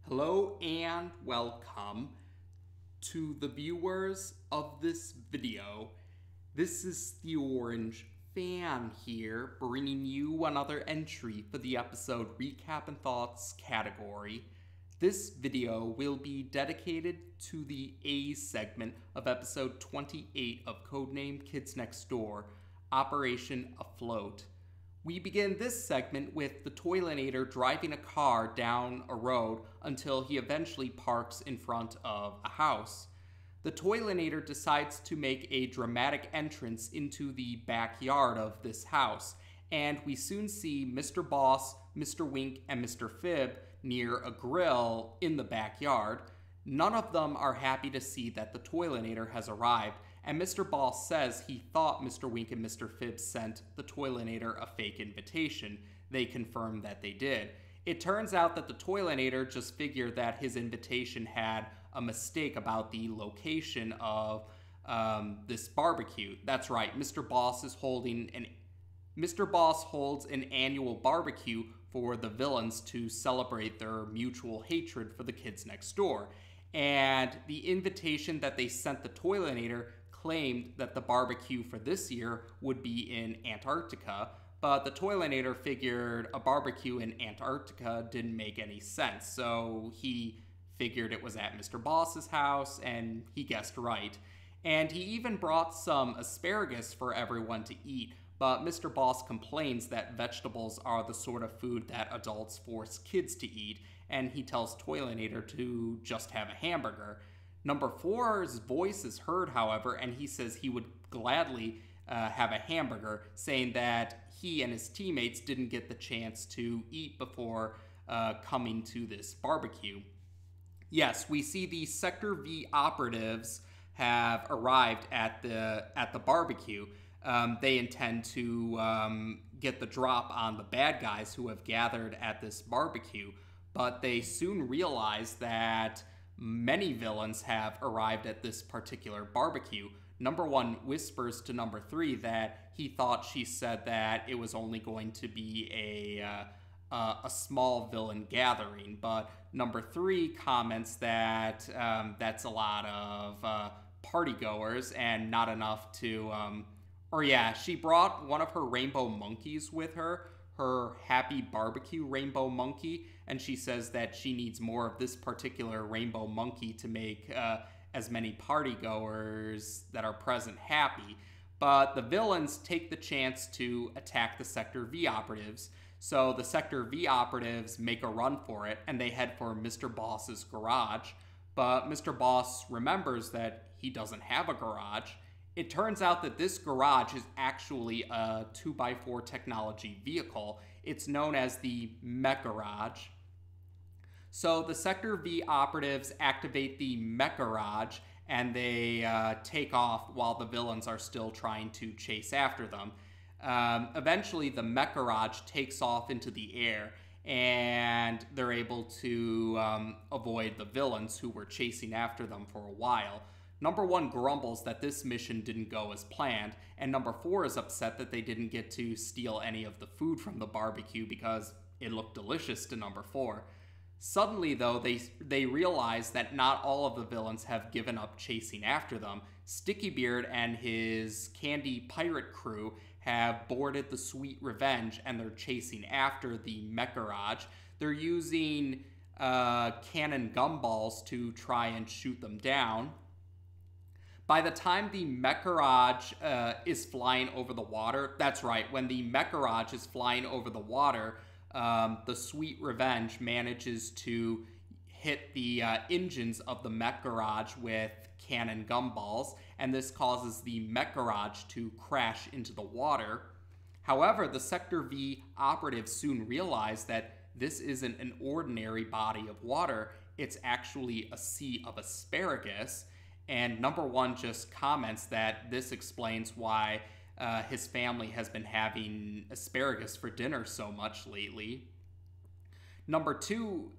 Hello and welcome to the viewers of this video. This is the Orange Fan here, bringing you another entry for the episode Recap and Thoughts category. This video will be dedicated to the A segment of episode 28 of Codename Kids Next Door, Operation A.F.L.O.A.T. We begin this segment with the Toilinator driving a car down a road until he eventually parks in front of a house. The Toilinator decides to make a dramatic entrance into the backyard of this house, and we soon see Mr. Boss, Mr. Wink, and Mr. Fib near a grill in the backyard. None of them are happy to see that the Toilinator has arrived, and Mr. Boss says he thought Mr. Wink and Mr. Fib sent the Toilinator a fake invitation. They confirm that they did. It turns out that the Toilinator just figured that his invitation had a mistake about the location of this barbecue. That's right, Mr. Boss holds an annual barbecue for the villains to celebrate their mutual hatred for the kids next door. And the invitation that they sent the Toilinator claimed that the barbecue for this year would be in Antarctica, but the Toilinator figured a barbecue in Antarctica didn't make any sense, so he figured it was at Mr. Boss's house, and he guessed right. And he even brought some asparagus for everyone to eat, but Mr. Boss complains that vegetables are the sort of food that adults force kids to eat, and he tells Toilinator to just have a hamburger. Number 4's voice is heard, however, and he says he would gladly have a hamburger, saying that he and his teammates didn't get the chance to eat before coming to this barbecue. Yes, we see the Sector V operatives have arrived at the barbecue. They intend to get the drop on the bad guys who have gathered at this barbecue, but they soon realize that many villains have arrived at this particular barbecue. Number 1 whispers to Number 3 that he thought she said that it was only going to be a small villain gathering, but Number 3 comments that that's a lot of partygoers and not enough to... she brought one of her rainbow monkeys with her, her happy barbecue rainbow monkey, and she says that she needs more of this particular rainbow monkey to make as many partygoers that are present happy. But the villains take the chance to attack the Sector V operatives. So the Sector V operatives make a run for it, and they head for Mr. Boss's garage. But Mr. Boss remembers that he doesn't have a garage. It turns out that this garage is actually a 2x4 technology vehicle. It's known as the Mech Garage. So the Sector V operatives activate the Mech Garage, and they take off while the villains are still trying to chase after them. Eventually, the Mech Garage takes off into the air, and they're able to avoid the villains who were chasing after them for a while. Number 1 grumbles that this mission didn't go as planned, and Number 4 is upset that they didn't get to steal any of the food from the barbecue because it looked delicious to Number 4. Suddenly, though, they realize that not all of the villains have given up chasing after them. Stickybeard and his KND pirate crew have boarded the Sweet Revenge, and they're chasing after the Mech Garage. They're using cannon gumballs to try and shoot them down. By the time the Mech Garage is flying over the water, that's right, when the Mech Garage is flying over the water, the Sweet Revenge manages to hit the engines of the Mech Garage with cannon gumballs, and this causes the Mech Garage to crash into the water. However, the Sector V operatives soon realize that this isn't an ordinary body of water, it's actually a sea of asparagus. And Number 1 just comments that this explains why his family has been having asparagus for dinner so much lately. Number 2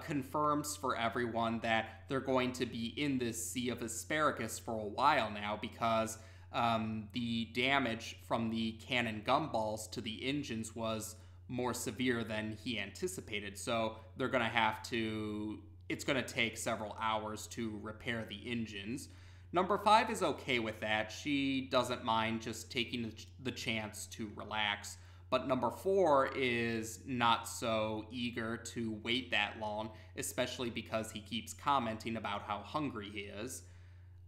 confirms for everyone that they're going to be in this sea of asparagus for a while now because the damage from the cannon gumballs to the engines was more severe than he anticipated. So they're going to have to it's going to take several hours to repair the engines. Number 5 is okay with that. She doesn't mind just taking the chance to relax. But number 4 is not so eager to wait that long, especially because he keeps commenting about how hungry he is.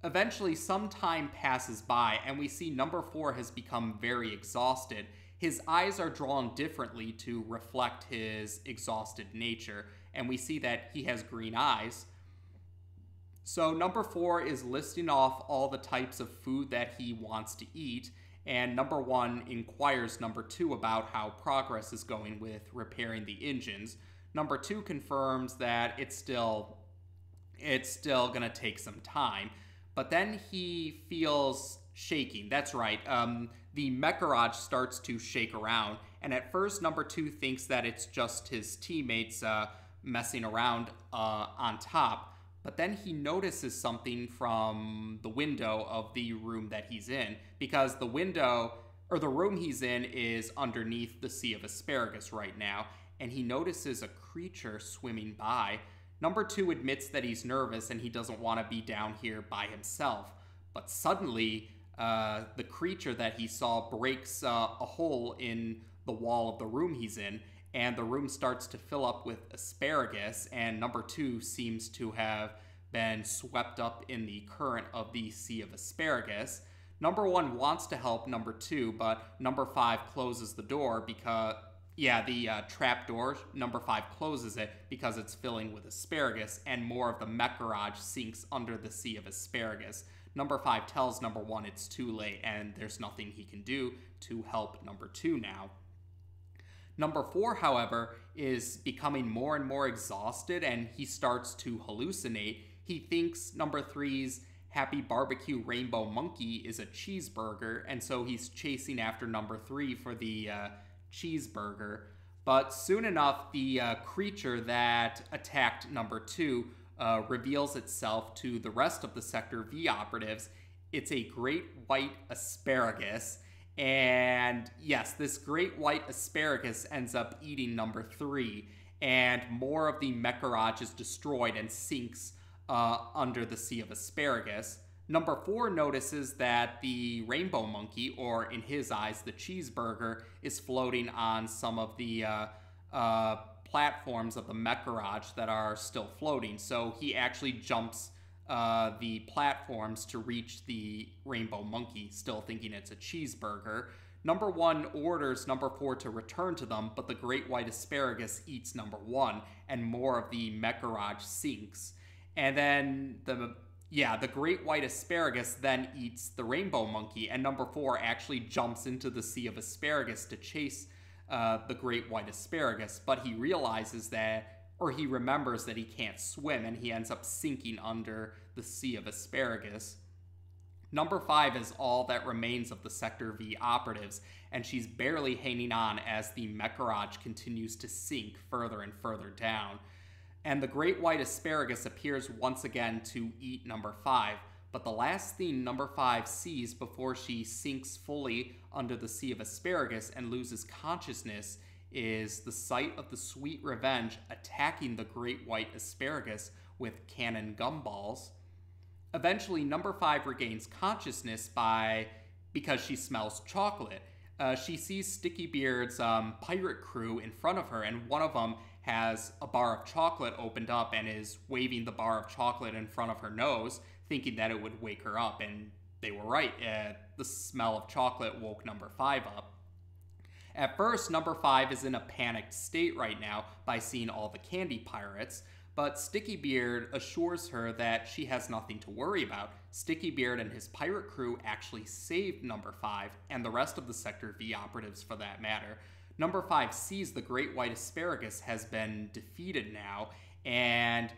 Eventually, some time passes by, and we see number 4 has become very exhausted. His eyes are drawn differently to reflect his exhausted nature, and we see that he has green eyes. So number 4 is listing off all the types of food that he wants to eat, and number 1 inquires number 2 about how progress is going with repairing the engines. Number 2 confirms that it's still going to take some time. But then he feels shaking. That's right. The mech garage starts to shake around. And at first, number 2 thinks that it's just his teammates messing around on top. But then he notices something from the window of the room that he's in. Because the room he's in is underneath the Sea of Asparagus right now. And he notices a creature swimming by. Number 2 admits that he's nervous and he doesn't want to be down here by himself. But suddenly, the creature that he saw breaks a hole in the wall of the room he's in, and the room starts to fill up with asparagus, and number 2 seems to have been swept up in the current of the Sea of Asparagus. Number 1 wants to help number 2, but number 5 closes the door because... the trap door, number 5 closes it because it's filling with asparagus, and more of the mech garage sinks under the Sea of Asparagus. Number 5 tells number 1 it's too late and there's nothing he can do to help number 2 now. Number 4, however, is becoming more and more exhausted, and he starts to hallucinate. He thinks number 3's Happy Barbecue Rainbow Monkey is a cheeseburger, and so he's chasing after number 3 for the cheeseburger. But soon enough, the creature that attacked number 2 reveals itself to the rest of the Sector V operatives. It's a Great White Asparagus, and yes, this Great White Asparagus ends up eating number 3, and more of the mech garage is destroyed and sinks under the Sea of Asparagus. Number 4 notices that the rainbow monkey, or in his eyes, the cheeseburger, is floating on some of the platforms of the mech garage that are still floating. So he actually jumps the platforms to reach the rainbow monkey, still thinking it's a cheeseburger. Number 1 orders number 4 to return to them, but the Great White Asparagus eats number 1, and more of the mech garage sinks. And then the Great White Asparagus then eats the rainbow monkey, and number 4 actually jumps into the Sea of Asparagus to chase the Great White Asparagus, but he remembers that he can't swim, and he ends up sinking under the Sea of Asparagus. Number 5 is all that remains of the Sector V operatives, and she's barely hanging on as the mech garage continues to sink further and further down. And the Great White Asparagus appears once again to eat number 5, but the last thing number 5 sees before she sinks fully under the Sea of Asparagus and loses consciousness is the sight of the Sweet Revenge attacking the Great White Asparagus with cannon gumballs. Eventually, number 5 regains consciousness because she smells chocolate. She sees Sticky Beard's pirate crew in front of her, and one of them has a bar of chocolate opened up and is waving the bar of chocolate in front of her nose, thinking that it would wake her up, and they were right. The smell of chocolate woke number 5 up. At first, number 5 is in a panicked state right now by seeing all the candy pirates, but Sticky Beard assures her that she has nothing to worry about. Sticky Beard and his pirate crew actually saved number 5, and the rest of the Sector V operatives for that matter. Number 5 sees the Great White Asparagus has been defeated now, and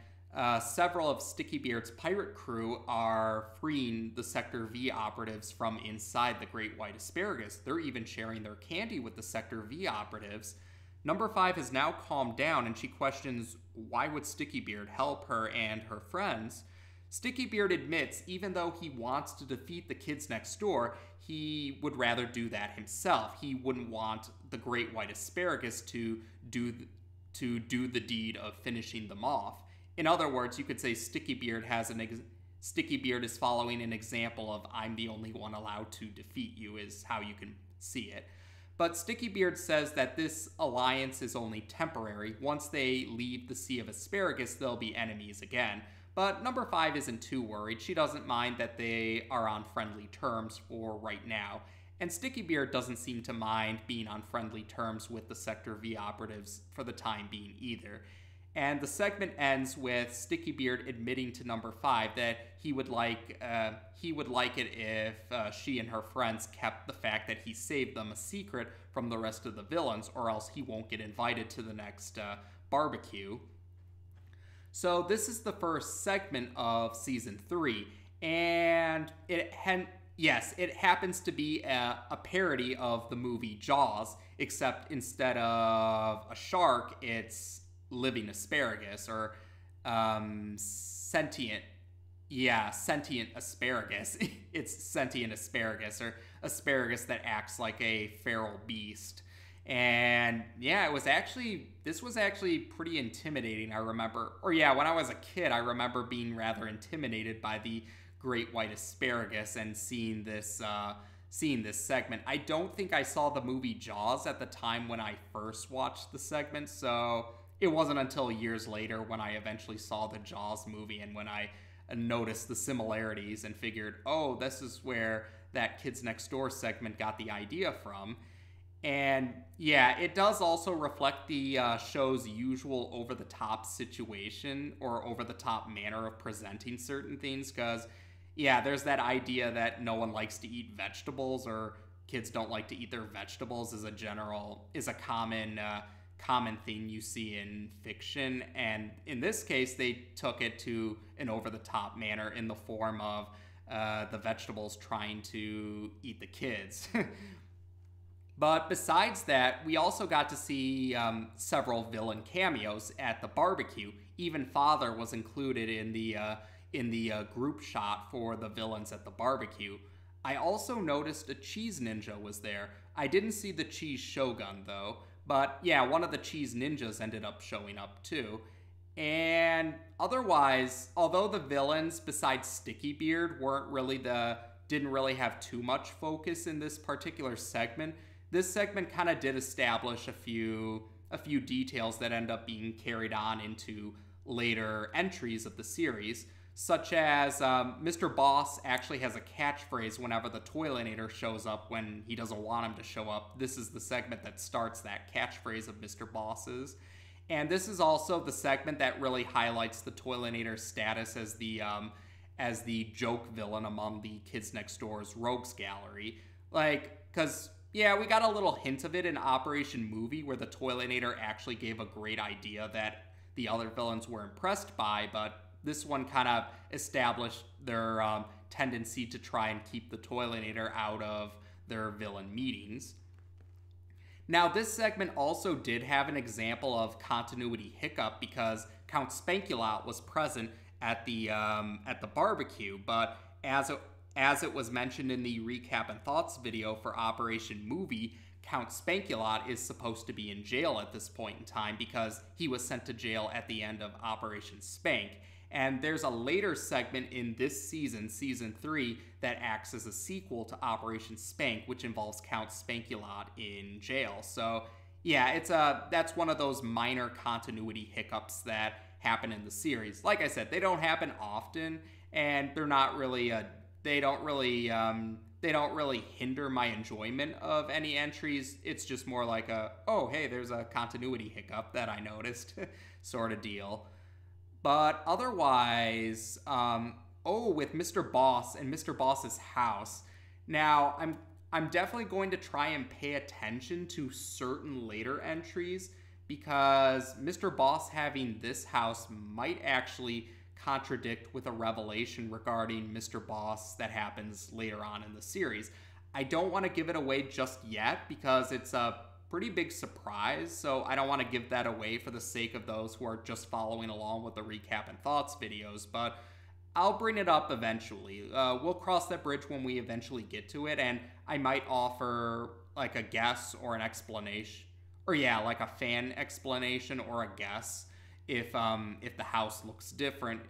several of Sticky Beard's pirate crew are freeing the Sector V operatives from inside the Great White Asparagus. They're even sharing their candy with the Sector V operatives. Number 5 has now calmed down, and she questions why would Sticky Beard help her and her friends. Sticky Beard admits even though he wants to defeat the kids next door, he would rather do that himself. He wouldn't want the Great White Asparagus to do the deed of finishing them off. in other words, you could say Sticky Beard Sticky Beard is following an example of I'm the only one allowed to defeat you, is how you can see it. But Sticky Beard says that this alliance is only temporary. Once they leave the Sea of Asparagus, they'll be enemies again. But number 5 isn't too worried. She doesn't mind that they are on friendly terms for right now. And Sticky Beard doesn't seem to mind being on friendly terms with the Sector V operatives for the time being either. And the segment ends with Sticky Beard admitting to number 5 that he would like it if she and her friends kept the fact that he saved them a secret from the rest of the villains, or else he won't get invited to the next barbecue. So this is the first segment of season 3, and it happens to be a parody of the movie Jaws, except instead of a shark, it's living asparagus, or sentient asparagus. It's sentient asparagus, or asparagus that acts like a feral beast. And yeah, this was actually pretty intimidating. I remember, when I was a kid, I remember being rather intimidated by the Great White Asparagus and seeing this segment. I don't think I saw the movie Jaws at the time when I first watched the segment, so it wasn't until years later when I eventually saw the Jaws movie and when I noticed the similarities and figured, oh, this is where that Kids Next Door segment got the idea from. And yeah, it does also reflect the show's usual over-the-top situation or over-the-top manner of presenting certain things, because there's that idea that no one likes to eat vegetables, or kids don't like to eat their vegetables is a common thing you see in fiction. And in this case, they took it to an over-the-top manner in the form of the vegetables trying to eat the kids. But besides that, we also got to see several villain cameos at the barbecue. Even Father was included in the group shot for the villains at the barbecue. I also noticed a cheese ninja was there. I didn't see the cheese shogun though, but yeah, one of the cheese ninjas ended up showing up too. And otherwise, although the villains besides Sticky Beard didn't really have too much focus in this particular segment, this segment kind of did establish a few details that end up being carried on into later entries of the series, such as Mr. Boss actually has a catchphrase whenever the Toilinator shows up when he doesn't want him to show up. This is the segment that starts that catchphrase of Mr. Boss's. And this is also the segment that really highlights the Toilinator's status as the joke villain among the Kids Next Door's rogues gallery. Because we got a little hint of it in Operation Movie, where the Toilinator actually gave a great idea that the other villains were impressed by, but this one kind of established their tendency to try and keep the Toilinator out of their villain meetings. Now, this segment also did have an example of continuity hiccup because Count Spankulot was present at the barbecue, but as it was mentioned in the Recap and Thoughts video for Operation Movie, Count Spankulot is supposed to be in jail at this point in time because he was sent to jail at the end of Operation Spank. And there's a later segment in this season, Season 3, that acts as a sequel to Operation Spank, which involves Count Spankulot in jail. So, that's one of those minor continuity hiccups that happen in the series. Like I said, they don't happen often, and they're not really they don't really hinder my enjoyment of any entries. It's just more like there's a continuity hiccup that I noticed sort of deal. But otherwise, with Mr. Boss and Mr. Boss's house. Now, I'm definitely going to try and pay attention to certain later entries because Mr. Boss having this house might actually contradict with a revelation regarding Mr. Boss that happens later on in the series. I don't want to give it away just yet because it's a pretty big surprise, so I don't want to give that away for the sake of those who are just following along with the Recap and Thoughts videos, but I'll bring it up eventually. We'll cross that bridge when we eventually get to it, and I might offer like a guess or an explanation, or like a fan explanation or a guess if the house looks different,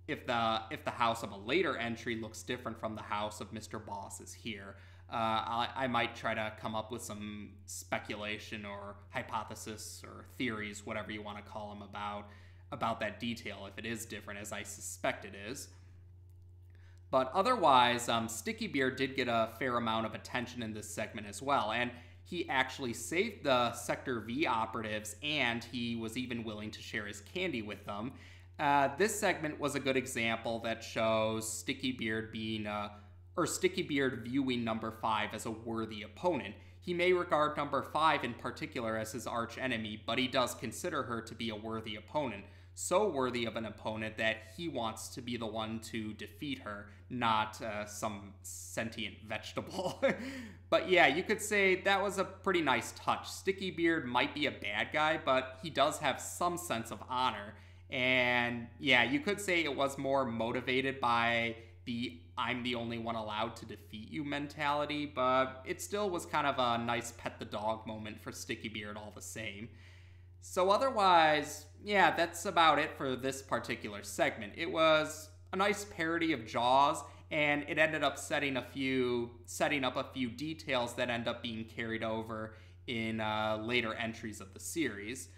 if the house of a later entry looks different from the house of Mr. Boss is here. I might try to come up with some speculation or hypothesis or theories, whatever you want to call them, about that detail if it is different, as I suspect it is. But otherwise, Sticky Beard did get a fair amount of attention in this segment as well, and he actually saved the Sector V operatives, and he was even willing to share his candy with them. This segment was a good example that shows Sticky Beard viewing number 5 as a worthy opponent. He may regard number 5 in particular as his arch enemy, but he does consider her to be a worthy opponent. So worthy of an opponent that he wants to be the one to defeat her, not some sentient vegetable. But yeah, you could say that was a pretty nice touch. Sticky Beard might be a bad guy, but he does have some sense of honor. And yeah, you could say it was more motivated by the I'm the only one allowed to defeat you mentality, but it still was kind of a nice pet the dog moment for Sticky Beard all the same. So otherwise, yeah, that's about it for this particular segment. It was a nice parody of Jaws, and it ended up setting up a few details that end up being carried over in later entries of the series.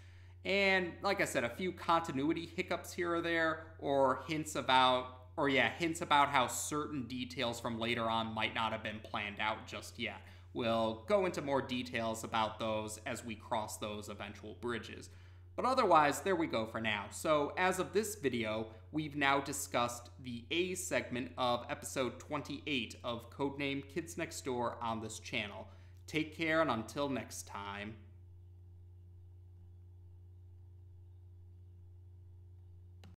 And like I said, a few continuity hiccups here or there, or hints about how certain details from later on might not have been planned out just yet. We'll go into more details about those as we cross those eventual bridges. But otherwise, there we go for now. So as of this video, we've now discussed the A segment of episode 28 of Codename Kids Next Door on this channel. Take care, and until next time.